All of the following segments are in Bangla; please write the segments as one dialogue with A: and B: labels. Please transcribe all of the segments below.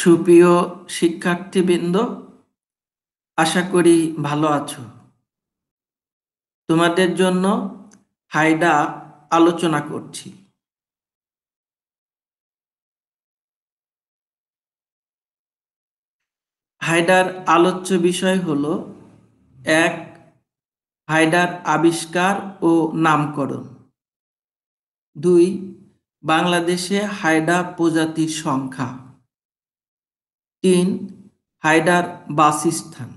A: সুপ্রিয় শিক্ষার্থীবৃন্দ, আশা করি ভালো আছো। তোমাদের জন্য হাইডা আলোচনা করছি। হাইডার আলোচ্য বিষয় হলো 1. হাইডার আবিষ্কার ও নামকরণ। 2. বাংলাদেশে হাইডা প্রজাতির সংখ্যা। 3. হাইডার বাসস্থান।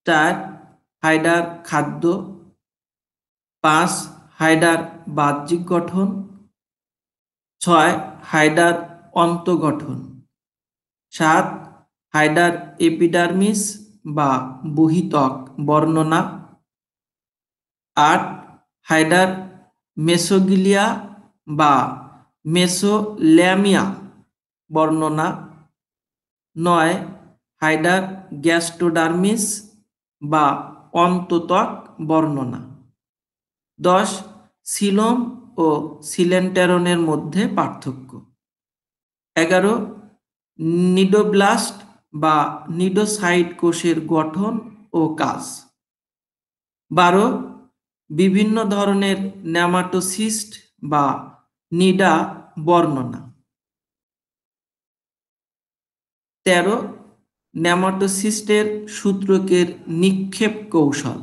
A: 4. হাইডার খাদ্য। 5. হাইডার বাহ্যিক গঠন। 6. হাইডার অন্তঃগঠন। 7. হাইডার এপিডার্মিস বা বহিত্বক বর্ণনা। 8. হাইডার মেসোগিলিয়া বা মেসোল্যামিয়া বর্ণনা। 9. হাইডার গ্যাস্ট্রোডার্মিস বা অন্তত্বক বর্ণনা। 10. সিলোম ও সিলেন্টেরনের মধ্যে পার্থক্য। 11. নিডোব্লাস্ট বা নিডোসাইট কোষের গঠন ও কাজ। 12. বিভিন্ন ধরনের নেমাটোসিস্ট বা নিডা বর্ণনা। 13. নেমাটোসিস্টের সূত্রকের নিক্ষেপ কৌশল।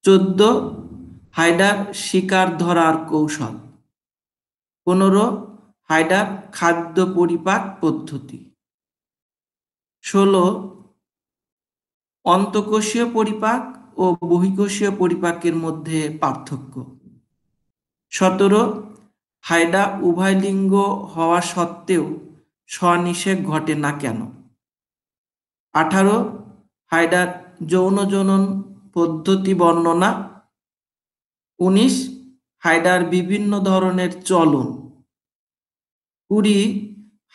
A: 14. হাইডার শিকার ধরার কৌশল। 15. হাইডার খাদ্য পরিপাক পদ্ধতি। 16. অন্তঃকোষীয় পরিপাক ও বহিঃকোষীয় পরিপাকের মধ্যে পার্থক্য। 17. হাইডা উভয় লিঙ্গ হওয়া সত্ত্বেও স্বনিষেক ঘটে না কেন। 18. হাইডার যৌন জনন পদ্ধতি বর্ণনা। 19. হাইডার বিভিন্ন ধরনের চলন। 20.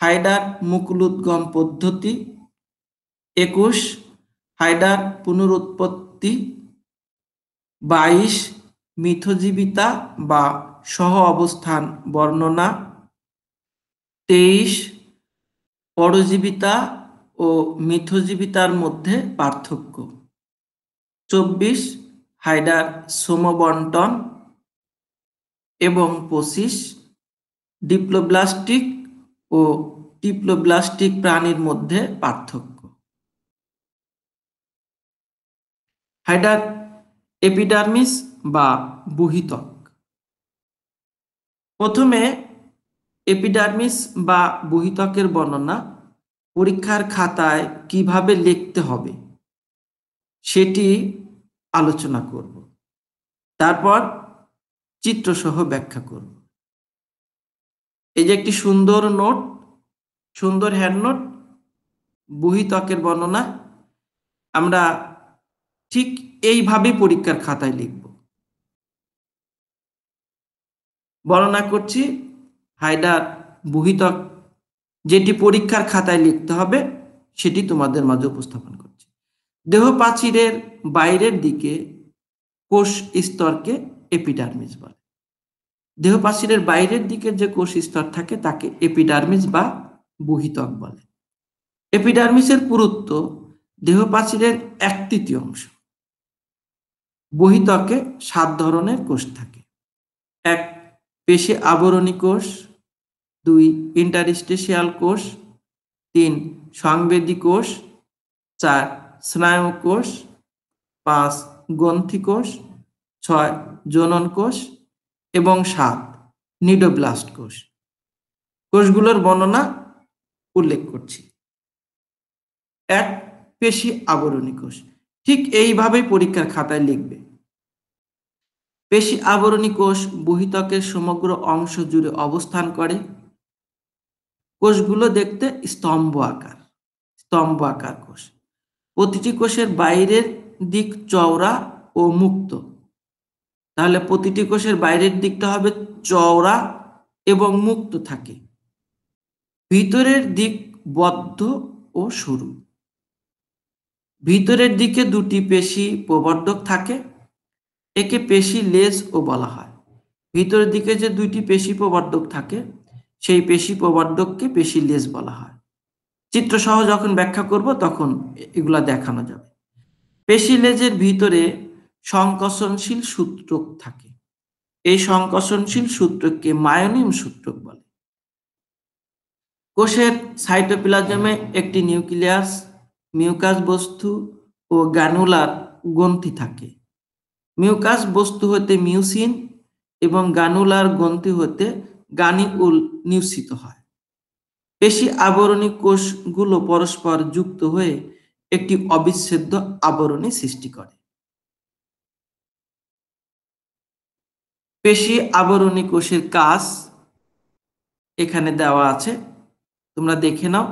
A: হাইডার মুকুলোদ্গম পদ্ধতি। 21. হাইডার পুনরুৎপত্তি। 22. মিথজীবিতা বা সহ অবস্থান বর্ণনা। 23. পরজীবিতা ও মিথজীবিতার মধ্যে পার্থক্য। 24. হাইডার সমবন্টন। এবং 25. ডিপ্লোব্লাস্টিক ও ডিপ্লোব্লাস্টিক প্রাণীর মধ্যে পার্থক্য। হাইডার এপিডার্মিস বা বহিত্বক। প্রথমে এপিডার্মিস বা বহিত্বকের বর্ণনা পরীক্ষার খাতায় কিভাবে লিখতে হবে সেটি আলোচনা করব। তারপর চিত্রসহ ব্যাখ্যা করব। এই যে একটি সুন্দর নোট, সুন্দর হ্যান্ড নোট, বহিত্বকের বর্ণনা আমরা ঠিক এইভাবেই পরীক্ষার খাতায় লিখব। বর্ণনা করছি হাইডার বহিত্বক, যেটি পরীক্ষার খাতায় লিখতে হবে সেটি তোমাদের মাঝে উপস্থাপন করছি। দেহ প্রাচীরের বাইরের দিকে কোষ স্তরকে এপিডার্মিস বলে। দেহ প্রাচীরের বাইরের দিকে যে কোষ স্তর থাকে তাকে এপিডার্মিস বা বহিত্বক বলে। এপিডার্মিসের পুরুত্ব দেহ প্রাচীরের 1/3 অংশ। বহিত্বকে 7 ধরনের কোষ থাকে। 1. পেশী আবরণী কোষ। 2. ইন্টারস্টিশিয়াল কোষ। 3. সংবেদী কোষ। 4. স্নায়ু কোষ। 5. গ্রন্থি কোষ। 6. জনন কোষ এবং 7. নিডোব্লাস্ট কোষ। কোষগুলোর বর্ণনা উল্লেখ করছি। 1. পেশী আবরণী কোষ। ঠিক এইভাবেই পরীক্ষার খাতায় লিখবে। পেশী আবরণী কোষ বহিত্বকের সমগ্র অংশ জুড়ে অবস্থান করে। কোষগুলো দেখতে স্তম্ভ আকার কোষ। প্রতিটি কোষের বাইরের দিক চওড়া ও মুক্ত। তাহলে প্রতিটি কোষের বাইরের দিকটা হবে চওড়া এবং মুক্ত থাকে। ভিতরের দিক বদ্ধ ও সরু। ভিতরের দিকে 2টি পেশী প্রবর্ধক থাকে, একে পেশী লেজ ও বলা হয়। ভিতরের দিকে যে 2টি পেশী প্রবর্ধক থাকে সেই পেশী প্রবর্ধককে পেশী লেজ বলা হয়। চিত্রসহ যখন ব্যাখ্যা করব তখন এগুলা দেখানো যাবে। পেশি লেজের ভিতরে সংকোচনশীল সূত্রক থাকে। এই সংকোচনশীল সূত্রককে মায়োনিম সূত্রক বলে। কোষের সাইটোপ্লাজমে একটি নিউক্লিয়াস, মিউকাস বস্তু ও গ্রানুলার গ্রন্থি থাকে। মিউকাস বস্তু হতে মিউসিন এবং গ্রানুলার গ্রন্থি হতে গ্রানিউল নিঃসৃত হয়। পেশি আবরণী কোষগুলো পরস্পর যুক্ত হয়ে একটি অবিচ্ছেদ্য আবরণী সৃষ্টি করে। পেশি আবরণী কোষের কাজ এখানে দেওয়া আছে, তোমরা দেখে নাও।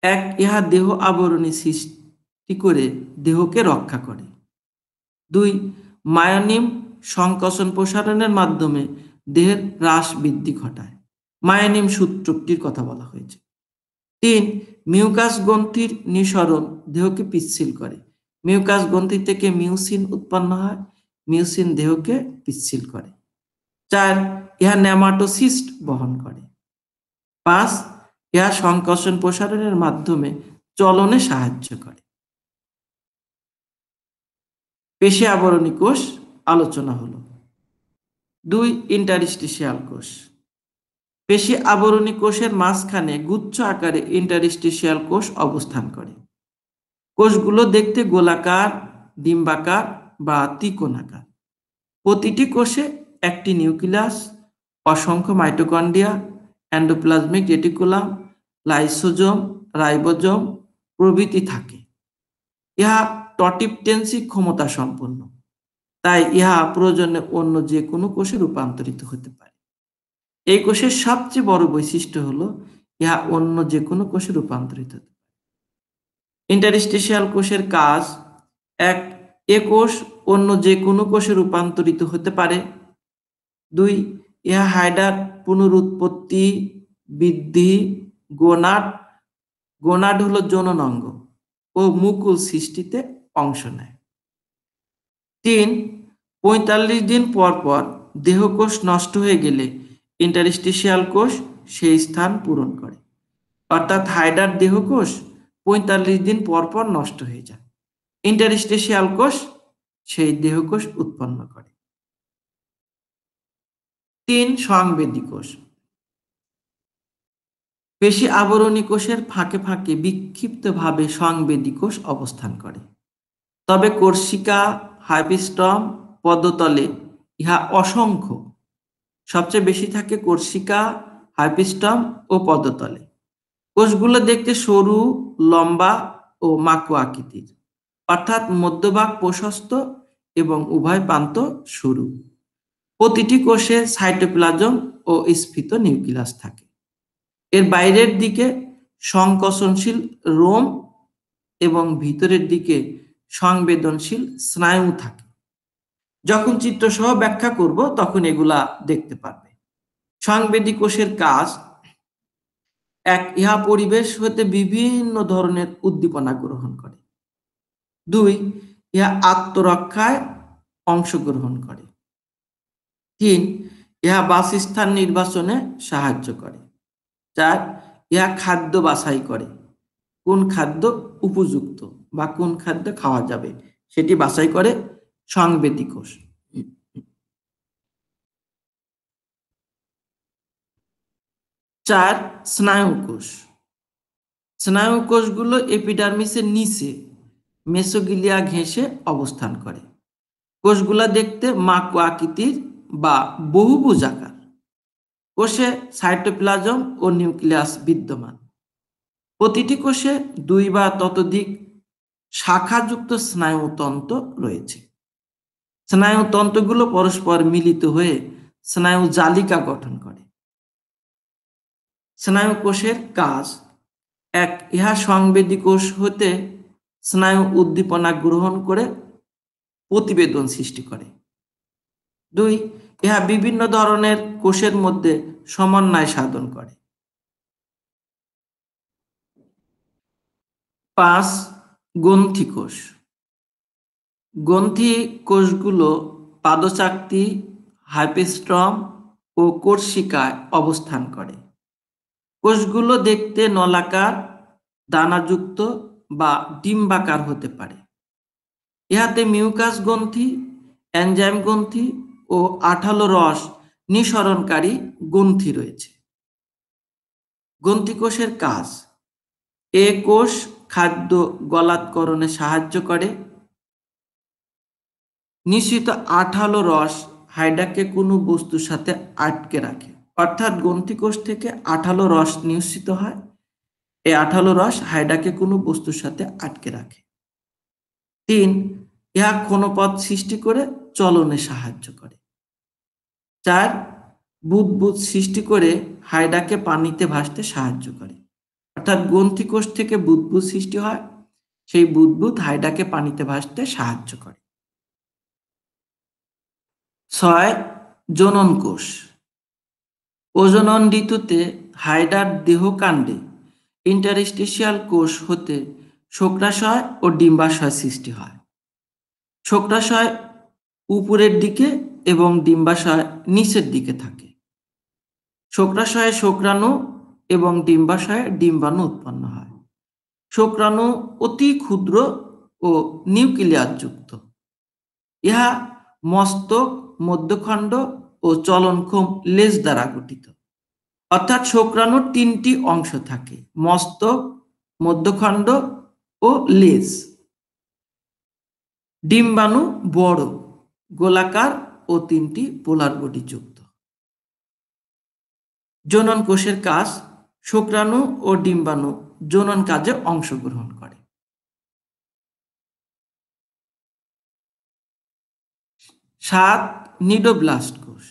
A: এক, ইহা দেহ আবরণী সৃষ্টি করে দেহকে রক্ষা করে। দুই, মায়োনিম সংকোচন প্রসারণের মাধ্যমে দেহের হ্রাস বৃদ্ধি ঘটায়। মায়োনিম সূত্রকটির কথা বলা হয়েছে। তিন, মিউকাস গ্রন্থির নিঃসরণ দেহকে পিচ্ছিল করে। মিউকাস গ্রন্থি থেকে মিউসিন উৎপন্ন হয়, মিউসিন দেহকে পিচ্ছিল করে। চার, ইহা নেমাটোসিস্ট বহন করে। পাঁচ, ইহা সংকোচন প্রসারণের মাধ্যমে চলনে সাহায্য করে। পেশি আবরণী কোষ আলোচনা হলো। দুই, ইন্টারস্টিশিয়াল কোষ। পেশি আবরণী কোষের মাঝখানে গুচ্ছ আকারে ইন্টারস্টিশিয়াল কোষ অবস্থান করে। কোষগুলো দেখতে গোলাকার, ডিম্বাকার বা ত্রিকোণাকার। প্রতিটি কোষে একটি নিউক্লিয়াস, অসংখ্য mitochondria, endoplasmic reticulum, lysosome, ribosome প্রভৃতি থাকে। ইহা টটিপটেন্সি ক্ষমতা সম্পন্ন, তাই ইহা প্রয়োজনে অন্য যে কোনো কোষে রূপান্তরিত হতে পারে। এই কোষের সবচেয়ে বড় বৈশিষ্ট্য হলো ইহা অন্য যে কোনো কোষে রূপান্তরিত হতে পারে। ইন্টারস্টিশিয়াল কোষের কাজ: এক, এ কোষ অন্য যে কোনো কোষে রূপান্তরিত হতে পারে। দুই, ইহা হাইডার পুনরুৎপত্তি, বৃদ্ধি, গোনাড হলো জনন অঙ্গ ও মুকুল সৃষ্টিতে অংশ নেয়। তিন, ৪৫ দিন পর পর দেহকোষ নষ্ট হয়ে গেলে ইন্টারস্টিশিয়াল কোষ সেই স্থান পূরণ করে। অর্থাৎ হাইডার দেহকোষ ৪৫ দিন পর পর নষ্ট হয়ে যায়, ইন্টারস্টিশিয়াল কোষ সেই দেহকোষ উৎপন্ন করে। তিন, সংবেদী কোষ। পেশি আবরণী কোষের ফাঁকে ফাঁকে বিক্ষিপ্তভাবে সংবেদী কোষ অবস্থান করে। তবে কোর্সিকা, হাইপিস্টম, পদতলে ইহা অসংখ্য। সবচেয়ে বেশি থাকে কোর্সিকা, হাইপিস্টম ও পদতলে। কোষগুলো দেখতে সরু, লম্বা ও মাকু আকৃতির, অর্থাৎ মধ্যভাগ প্রশস্ত এবং উভয় প্রান্ত সরু। প্রতিটি কোষে সাইটোপ্লাজম ও স্ফীত নিউক্লিয়াস থাকে। এর বাইরের দিকে সংকোচনশীল রোম এবং ভিতরের দিকে সংবেদনশীল স্নায়ু থাকে। যখন চিত্রসহ ব্যাখ্যা করব তখন এগুলা দেখতে পারবে। সংবেদী কোষের কাজ: এক, ইহা পরিবেশ হতে বিভিন্ন ধরনের উদ্দীপনা গ্রহণ করে। দুই, ইহা আত্মরক্ষায় অংশগ্রহণ করে। তিন, ইহা বাসস্থান নির্বাচনে সাহায্য করে। চার, ইহা খাদ্য বাছাই করে, কোন খাদ্য উপযুক্ত বা কোন খাদ্য খাওয়া যাবে সেটি বাছাই করে সংবেদী কোষ। চার, স্নায়ু কোষ। স্নায়ু কোষগুলো এপিডার্মিসের নিচে মেসোগিলিয়া ঘেঁষে অবস্থান করে। কোষগুলা দেখতে মাকু আকৃতির বা বহুভুজ আকার। কোষে সাইটোপ্লাজম ও নিউক্লিয়াস বিদ্যমান। প্রতিটি কোষে দুই বা ততোধিক শাখাযুক্ত স্নায়ুতন্ত্র রয়েছে। স্নায়ুতন্ত্রগুলো পরস্পর মিলিত হয়ে স্নায়ু জালিকা গঠন করে। স্নায়ু কোষের কাজ: এক, ইহা সংবেদী কোষ হতে স্নায়ু উদ্দীপনা গ্রহণ করে প্রতিবেদন সৃষ্টি করে। দুই, ইহা বিভিন্ন ধরনের কোষের মধ্যে সমন্বয় সাধন করে। পাঁচ, গ্রন্থি কোষ। গ্রন্থি কোষগুলো পাদচাকতি, হাইপোস্ট্রম ও কোর্সিকায় অবস্থান করে। কোষগুলো দেখতে নলাকার, দানাযুক্ত বা ডিম্বাকার হতে পারে। ইহাতে মিউকাস গ্রন্থি, এনজাইম গ্রন্থি ও আঠালো রস নিঃসরণকারী গ্রন্থি রয়েছে। গ্রন্থিকোষের কাজ: এ কোষ খাদ্য গলাৎকরণে সাহায্য করে। নিঃসৃত আঠালো রস হাইডাকে কোনো বস্তুর সাথে আটকে রাখে, অর্থাৎ গ্রন্থিকোষ থেকে আঠালো রস নিঃসৃত হয়। এই আঠালো রস হাইডাকে কোনো বস্তুর সাথে আটকে রাখে। 3. ইহা ক্ষণপথ সৃষ্টি করে চলনে সাহায্য করে। 4. বুদবুদ সৃষ্টি করে হাইডাকে পানিতে ভাসতে সাহায্য করে, অর্থাৎ গ্রন্থিকোষ থেকে বুদবুদ সৃষ্টি হয়, সেই বুদবুদ হাইডাকে পানিতে ভাসতে সাহায্য করে। 6. জনন কোষ। প্রজনন ঋতুতে হাইডার দেহকাণ্ডে ইন্টারস্টিশিয়াল কোষ হতে শুক্রাশয় ও ডিম্বাশয় সৃষ্টি হয়। শুক্রাশয় উপরের দিকে এবং ডিম্বাশয় নিচের দিকে থাকে। শুক্রাশয়ে শুক্রাণু এবং ডিম্বাশয়ে ডিম্বাণু উৎপন্ন হয়। শুক্রাণু অতি ক্ষুদ্র ও নিউক্লিয়াস যুক্ত। ইহা মস্তক, মধ্যখণ্ড ও চলনক্ষম লেজ দ্বারা গঠিত। অর্থাৎ শুক্রাণুর 3টি অংশ থাকে: মস্তক, মধ্যখণ্ড ও লেজ। ডিম্বাণু বড়, গোলাকার ও 3টি পোলার গঠিযুক্ত। জনন কোষের কাজ: শুক্রাণু ও ডিম্বাণু জনন কাজে অংশগ্রহণ করে। 7. নিডোব্লাস্ট কোষ।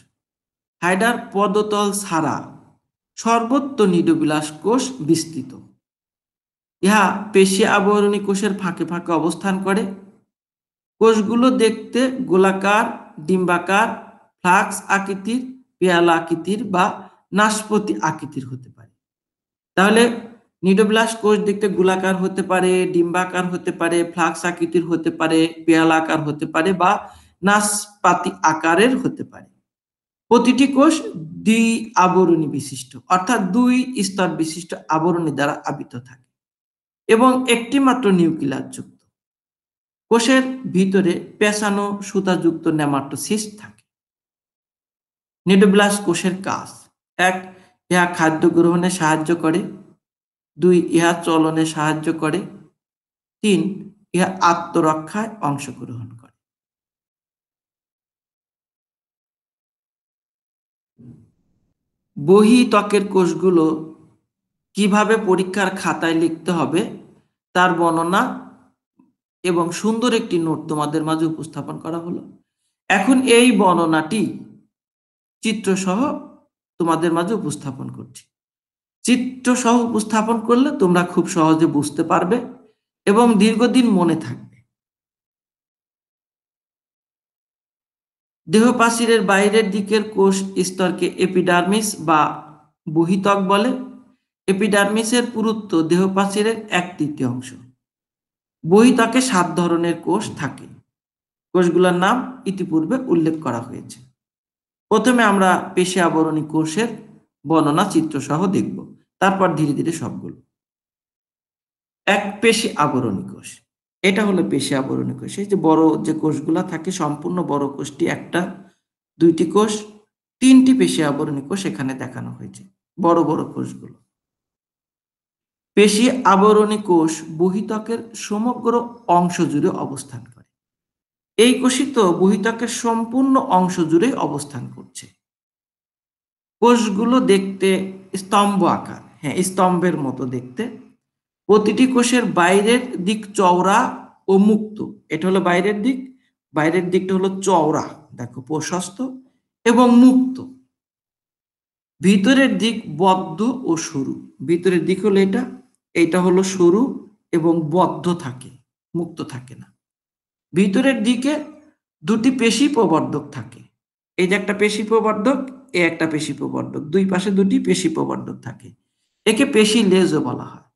A: হাইডার পদতল ছাড়া সর্বত্র নিডোব্লাস্ট কোষ বিস্তৃত। ইহা পেশী আবরণী কোষের ফাঁকে ফাঁকে অবস্থান করে। কোষগুলো দেখতে গোলাকার, ডিম্বাকার, ফ্লাক্স আকৃতির, পেয়ালা আকৃতির বা নাশপতি আকৃতির হতে পারে। তাহলে নিডোব্লাস্ট কোষ দেখতে গোলাকার হতে পারে, ডিম্বাকার হতে পারে, ফ্লাক্স আকৃতির হতে পারে, পেয়ালা আকার হতে পারে বা নাশপাতি আকারের হতে পারে। প্রতিটি কোষ দ্বি আবরণী বিশিষ্ট, অর্থাৎ 2 স্তর বিশিষ্ট আবরণী দ্বারা আবৃত থাকে এবং একটি মাত্র নিউক্লিয়াস যুক্ত। কোষের ভিতরে পেঁচানো সুতাযুক্ত নেমাটোসিস্ট থাকে। নিডোব্লাস্ট কোষের কাজ: 1. ইহা খাদ্য গ্রহণে সাহায্য করে। 2. ইহা চলনে সাহায্য করে। 3. ইহা আত্মরক্ষায় অংশগ্রহণ করে। বহিঃত্বকের কোষগুলো কিভাবে পরীক্ষার খাতায় লিখতে হবে তার বর্ণনা এবং সুন্দর একটি নোট তোমাদের মাঝে উপস্থাপন করা হলো। এখন এই বর্ণনাটি চিত্রসহ তোমাদের মাঝে উপস্থাপন করছি। চিত্রসহ উপস্থাপন করলে তোমরা খুব সহজে বুঝতে পারবে এবং দীর্ঘদিন মনে থাকবে। দেহপ্রাচীরের বাইরের দিকের কোষ স্তরকে এপিডার্মিস বা বহিত্বক বলে। এপিডার্মিসের পুরুত্ব দেহপ্রাচীরের 1/3 বহিত্বকে 7 ধরনের কোষ থাকে। কোষগুলোর নাম ইতিপূর্বে উল্লেখ করা হয়েছে। প্রথমে আমরা পেশী আবরণী কোষের বর্ণনা চিত্রসহ দেখব, তারপর ধীরে ধীরে সবগুলো। 1. পেশী আবরণী কোষ। এটা হলো পেশী আবরণী কোষ। এই যে বড় যে কোষগুলা থাকে, সম্পূর্ণ বড় কোষটি 1টা, 2টি কোষ, 3টি পেশী আবরণী কোষ এখানে দেখানো হয়েছে, বড় বড় কোষগুলো। পেশী আবরণী কোষ বহিত্বকের সমগ্র অংশ জুড়ে অবস্থান করে। এই কোষই তো বহিত্বকের সম্পূর্ণ অংশ জুড়ে অবস্থান করছে। কোষগুলো দেখতে স্তম্ভ আকার, হ্যাঁ স্তম্ভের মতো দেখতে। প্রতিটি কোষের বাইরের দিক চওড়া ও মুক্ত। এটা হলো বাইরের দিক, বাইরের দিকটা হলো চওড়া, দেখো প্রশস্ত এবং মুক্ত। ভিতরের দিক বদ্ধ ও সরু। ভিতরের দিক হলো এইটা হলো সরু এবং বদ্ধ থাকে, মুক্ত থাকে না। ভিতরের দিকে 2টি পেশী প্রবর্ধক থাকে। এই যে একটা পেশী প্রবর্ধক, এই একটা পেশী প্রবর্ধক, 2 পাশে 2টি পেশী প্রবর্ধক থাকে। একে পেশী লেজও বলা হয়।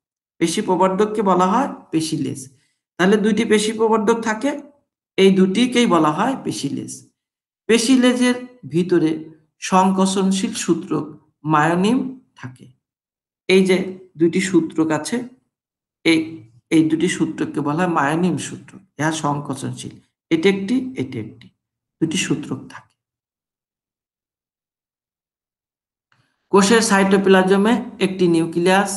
A: পেশী প্রবর্ধককে বলা হয় পেশী লেজ। তাহলে 2টি পেশী প্রবর্ধক থাকে, এই 2টিকেই বলা হয় পেশী লেজ। পেশী লেজের ভিতরে সংকোচনশীল সূত্রক মায়োনিম থাকে। এই যে দুইটি সূত্রক আছে, এই এই দুটি সূত্রকে বলা হয় মায়োনিম সূত্র। ইহা সংকোচনশীল। এটি একটি, এটি একটি, দুটি সূত্রক থাকে। কোষের সাইটোপ্লাজমে একটি নিউক্লিয়াস,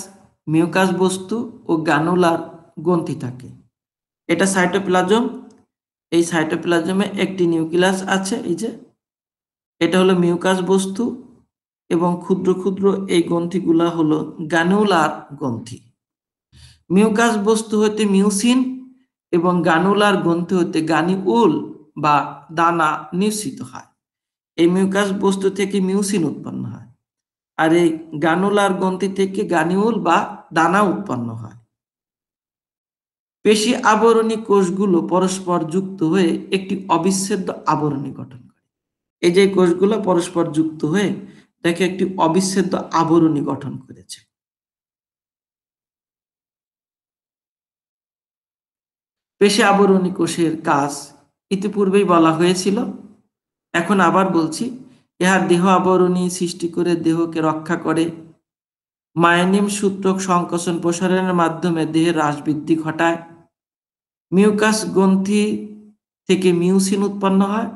A: মিউকাস বস্তু ও গ্রানুলার গ্রন্থি থাকে। এটা সাইটোপ্লাজম। এই সাইটোপ্লাজমে একটি নিউক্লিয়াস আছে, এই যে এটা হলো মিউকাস বস্তু, এবং ক্ষুদ্র ক্ষুদ্র এই গ্রন্থিগুলা হলো গ্রানুলার গ্রন্থি। মিউকাস বস্তু হতে মিউসিন এবং গ্রানুলার গ্রন্থি হতে গ্রানিউল বা দানা নিঃসৃত হয়। এই মিউকাস বস্তু থেকে মিউসিন উৎপন্ন হয়, আর এই গ্রানুলার গ্রন্থি থেকে গ্রানিউল বা দানা উৎপন্ন হয়। পেশি আবরণী কোষগুলো পরস্পর যুক্ত হয়ে একটি অবিচ্ছেদ্য আবরণী গঠন করে। এই যে কোষগুলো পরস্পর যুক্ত হয়ে দেখে একটি অবিচ্ছেদ্য আবরণী গঠন করেছে। পেশি আবরণী কোষের কাজ ইতিপূর্বেই বলা হয়েছিল, এখন আবার বলছি। ইহার দেহ আবরণী সৃষ্টি করে দেহকে রক্ষা করে। মায়োনিম সূত্রক সংকোচন প্রসারণের মাধ্যমে দেহের হ্রাস বৃদ্ধি ঘটায়। মিউকাস গ্রন্থি থেকে মিউসিন উৎপন্ন হয়,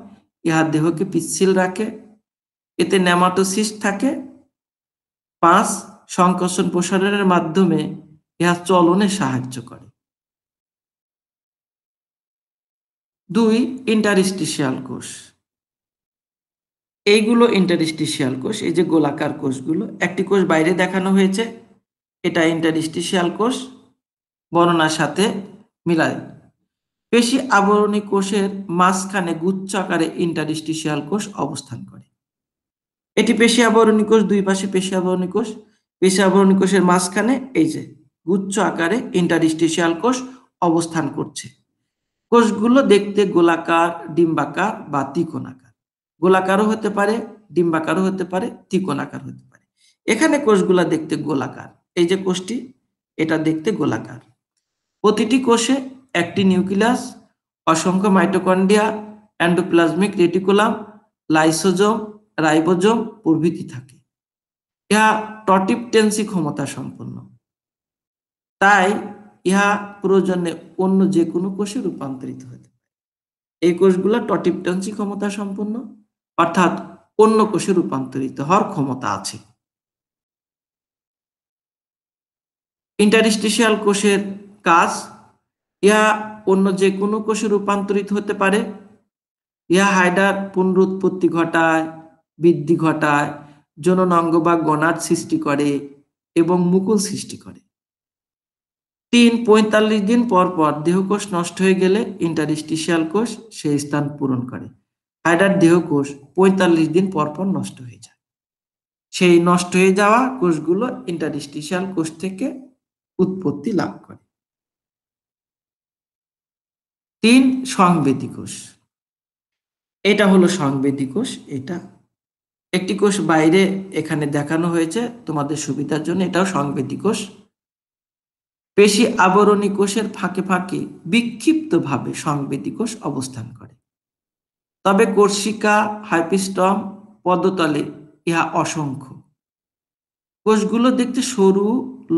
A: ইহা দেহকে পিচ্ছিল রাখে। এতে নেমাটোসিস্ট থাকে। 5. সংকোচন প্রসারণের মাধ্যমে ইহা চলনে সাহায্য করে। 2. ইন্টারস্টিশিয়াল কোষ। এইগুলো ইন্টারস্টিশিয়াল কোষ। এই যে গোলাকার কোষগুলো, একটি কোষ বাইরে দেখানো হয়েছে, এটা ইন্টারস্টিশিয়াল কোষ, বর্ণনার সাথে মিলায়। পেশি আবরণী কোষের মাঝখানে গুচ্ছ আকারে ইন্টারস্টিশিয়াল কোষ অবস্থান করে। এটি পেশি আবরণী কোষ, দুই পাশে পেশি আবরণী কোষ। পেশি আবরণী কোষের মাঝখানে এই যে গুচ্ছ আকারে ইন্টারস্টিশিয়াল কোষ অবস্থান করছে। কোষগুলো দেখতে গোলাকার, ডিম্বাকার বা ত্রিকোণাকার। গোলাকারও হতে পারে, ডিম্বাকারও হতে পারে, ত্রিকোণাকার হতে পারে। এখানে কোষগুলা দেখতে গোলাকার। এই যে কোষটি, এটা দেখতে গোলাকার। প্রতিটি কোষে একটি নিউক্লিয়াস, অসংখ্য mitochondria, endoplasmic reticulum, lysosome, ribosome প্রভৃতি থাকে। ইহা টটিপটেন্সি ক্ষমতা সম্পন্ন। তাই ইহা প্রয়োজনে অন্য যে কোনো কোষে রূপান্তরিত হতে পারে। এই কোষগুলো টটিপটেন্সি ক্ষমতা সম্পন্ন, অর্থাৎ অন্য কোষে রূপান্তরিত হওয়ার ক্ষমতা আছে। ইন্টারস্টিশিয়াল কোষের কাজ, ইহা অন্য যে কোনো কোষে রূপান্তরিত হতে পারে। ইহা হাইডার পুনরুৎপত্তি ঘটায়, বৃদ্ধি ঘটায়, জনন অঙ্গ বা গনাড সৃষ্টি করে এবং মুকুল সৃষ্টি করে। 3. 45 দিন পর পর দেহকোষ নষ্ট হয়ে গেলে ইন্টারস্টিশিয়াল কোষ সেই স্থান পূরণ করে। হাইডার দেহকোষ 45 দিন পর পর নষ্ট হয়ে যায়। সেই নষ্ট হয়ে যাওয়া কোষগুলো ইন্টারস্টিশিয়াল কোষ থেকে উৎপত্তি লাভ করে। 3. সংবেদী কোষ। এটা হলো সংবেদী কোষ। এটা একটি কোষ বাইরে এখানে দেখানো হয়েছে তোমাদের সুবিধার জন্য, এটাও সংবেদী কোষ। পেশি আবরণী কোষের ফাঁকে ফাঁকে বিক্ষিপ্তভাবে সংবেদী কোষ অবস্থান করে। তবে কোর্সিকা, হাইপিস্টম, পদতলে ইহা অসংখ্য। কোষগুলো দেখতে সরু,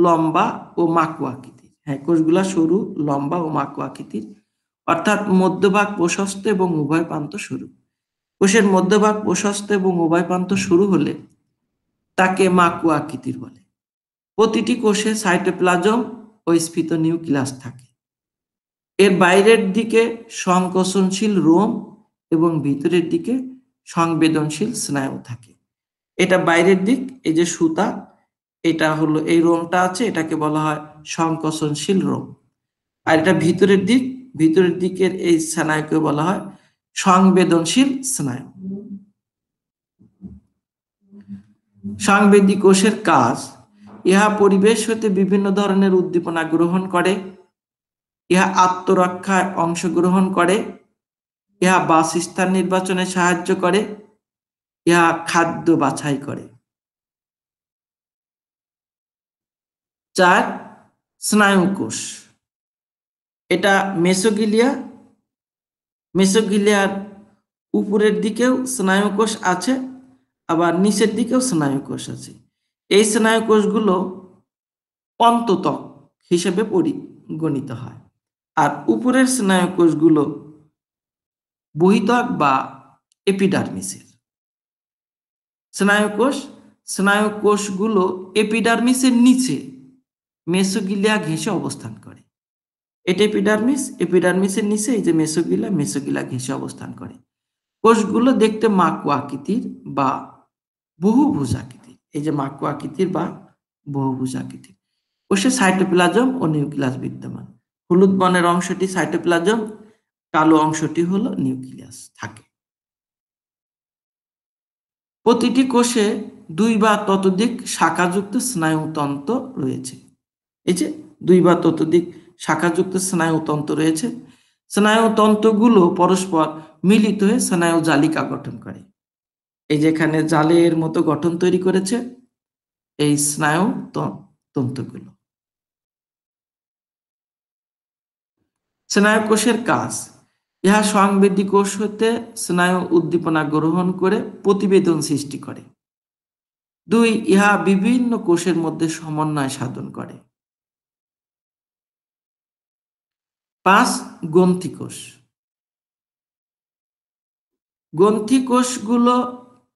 A: লম্বা ও মাকু আকৃতির। হ্যাঁ, কোষগুলো সরু, লম্বা ও মাকু আকৃতির, অর্থাৎ মধ্যভাগ প্রশস্ত এবং উভয় প্রান্ত সরু। কোষের মধ্যভাগ প্রশস্ত এবং উভয় প্রান্ত সরু হলে তাকে মাকু আকৃতির বলে। প্রতিটি কোষে সাইটোপ্লাজম ও স্ফীত নিউক্লিয়াস থাকে। এর বাইরের দিকে সংকোচনশীল রোম এবং ভিতরের দিকে সংবেদনশীল স্নায়ু থাকে। এটা বাইরের দিক, এই যে সুতা, এটা হলো এই রোমটা আছে, এটাকে বলা হয় সংকোচনশীল রোম। আর এটা ভিতরের দিক, ভিতরের দিকের এই স্নায়ুকে বলা হয় সংবেদনশীল স্নায়ু। সংবেদী কোষের কাজ, ইহা পরিবেশ হতে বিভিন্ন ধরনের উদ্দীপনা গ্রহণ করে। ইহা আত্মরক্ষায় অংশগ্রহণ করে। ইহা বাসস্থান নির্বাচনে সাহায্য করে। ইহা খাদ্য বাছাই করে। 4. স্নায়ু কোষ। এটা মেসোগিলিয়া। মেসোগিলিয়ার উপরের দিকেও স্নায়ু কোষ আছে, আবার নিচের দিকেও স্নায়ু কোষ আছে। এই স্নায়ু কোষগুলো অন্ততক হিসেবে পরিগণিত হয়। আর উপরের স্নায়ুকোষগুলো বহিতক বা এপিডার্মিসের। স্নায়ুকোষগুলো এপিডার্মিসের নিচে মেসোগিলিয়া ঘেঁষে অবস্থান করে। এটা এপিডার্মিসের নিচে এই যে মেসোগিলা ঘেঁষে অবস্থান করে। কোষগুলো দেখতে মাকু আকৃতির বা বহুভুজ আকৃতির। এই যে মাকু আকৃতির বা বহুভুজ আকৃতির। কোষে সাইটোপ্লাজম ও নিউক্লিয়াস বিদ্যমান। হলুদ বর্ণের অংশটি সাইটোপ্লাজম, কালো অংশটি হলো নিউক্লিয়াস থাকে। প্রতিটি কোষে 2 বা ততোধিক শাখাযুক্ত স্নায়ুতন্ত্র রয়েছে। এই যে 2 বা ততোধিক শাখাযুক্ত স্নায়ুতন্ত্র রয়েছে। স্নায়ুতন্ত্রগুলো পরস্পর মিলিত হয়ে স্নায়ু জালিকা গঠন করে। এই যেখানে জালের মতো গঠন তৈরি করেছে এই স্নায়ু তন্তুগুলো। স্নায়ুকোষের কাজ, ইহা সংবেদী কোষ হতে স্নায়ু উদ্দীপনা গ্রহণ করে প্রতিবেদন সৃষ্টি করে। 2, ইহা বিভিন্ন কোষের মধ্যে সমন্বয় সাধন করে। 5, গ্রন্থিকোষ। গ্রন্থিকোষগুলো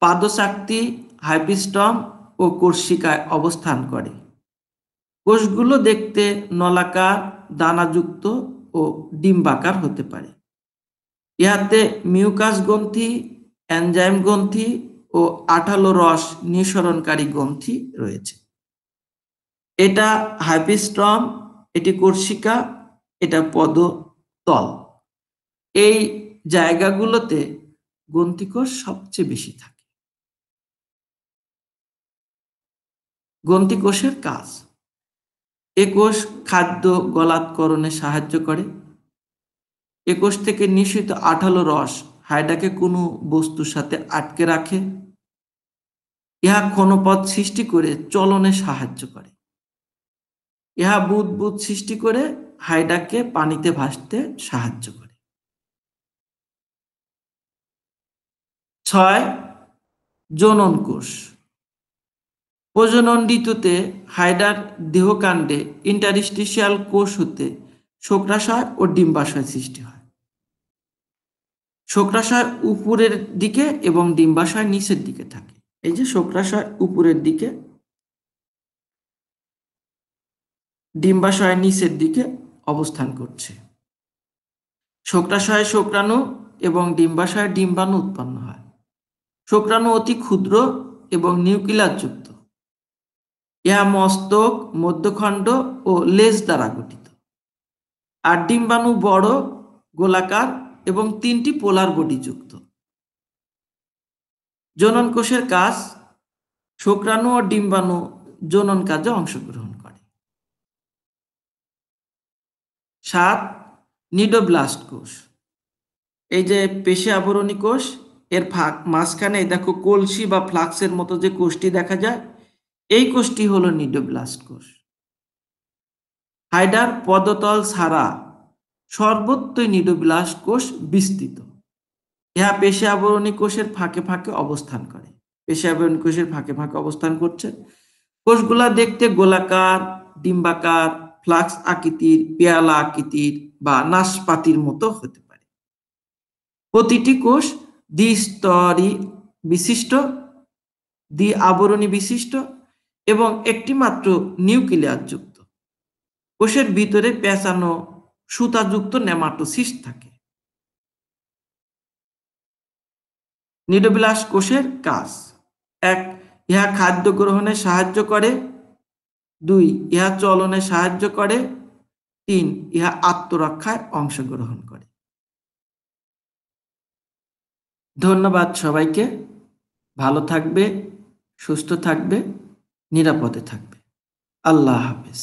A: পাদচাকতি, হাইপিস্টম ও কোর্সিকায় অবস্থান করে। কোষগুলো দেখতে নলাকার, দানাযুক্ত ও ডিম্বাকার হতে পারে। ইহাতে মিউকাস গ্রন্থি, এনজাইম গ্রন্থি ও আঠালো রস নিঃসরণকারী গ্রন্থি রয়েছে। এটা হাইপিস্টম, এটি কোর্সিকা, এটা পদতল। এই জায়গাগুলোতে গ্রন্থিকোষ সবচেয়ে বেশি থাকে। গ্রন্থিকোষের কাজ, এ কোষ খাদ্য গলাৎকরণে সাহায্য করে। এ কোষ থেকে নিঃসৃত আঠালো রস হাইডাকে কোনো বস্তুর সাথে আটকে রাখে। ইহা ক্ষণপথ সৃষ্টি করে চলনে সাহায্য করে। ইহা বুদবুদ সৃষ্টি করে হাইডাকে পানিতে ভাসতে সাহায্য করে। 6, জনন কোষ। প্রজনন ঋতুতে হাইডার দেহকাণ্ডে ইন্টারস্টিশিয়াল কোষ হতে শুক্রাশয় ও ডিম্বাশয় সৃষ্টি হয়। শুক্রাশয় উপরের দিকে এবং ডিম্বাশয় নিচের দিকে থাকে। এই যে শুক্রাশয় উপরের দিকে, ডিম্বাশয় নিচের দিকে অবস্থান করছে। শুক্রাশয়ে শুক্রাণু এবং ডিম্বাশয়ে ডিম্বাণু উৎপন্ন হয়। শুক্রাণু অতি ক্ষুদ্র এবং নিউক্লিয়াস যুক্ত। ইহা মস্তক, মধ্যখণ্ড ও লেজ দ্বারা গঠিত। আর ডিম্বাণু বড়, গোলাকার এবং 3টি পোলার বডি যুক্ত। জনন কোষের কাজ, শুক্রাণু ও ডিম্বাণু জনন কাজে অংশগ্রহণ করে। 7, নিডোব্লাস্ট কোষ। এই যে পেশী আবরণী কোষ, এর মাঝখানে দেখো কলসি বা ফ্লাক্সের মতো যে কোষটি দেখা যায়, এই কোষটি হলো নিডোব্লাস্ট কোষ। হাইডার পদতল ছাড়া সর্বত্রই নিডোব্লাস্ট কোষ বিস্তৃত। ইহা পেশী আবরণী কোষের ফাঁকে ফাঁকে অবস্থান করে। পেশী আবরণী কোষের ফাঁকে ফাঁকে অবস্থান করছে। কোষগুলা দেখতে গোলাকার, ডিম্বাকার, ফ্লাক্স আকৃতির, পেয়ালা আকৃতির বা নাশপাতির মতো হতে পারে। প্রতিটি কোষ দ্বিস্তরী বিশিষ্ট, দ্বি আবরণী বিশিষ্ট এবং একটি মাত্র নিউক্লিয়াস যুক্ত। কোষের ভিতরে পেঁচানো সুতাযুক্ত নেমাটোসিস্ট থাকে। নিডোব্লাস্ট কোষের কাজ, 1, ইহা খাদ্য গ্রহণে সাহায্য করে। 2, ইহা চলনে সাহায্য করে। 3, ইহা আত্মরক্ষায় অংশগ্রহণ করে। ধন্যবাদ সবাইকে। ভালো থাকবে, সুস্থ থাকবে, নিরাপদে থাকবে। আল্লাহ হাফেজ।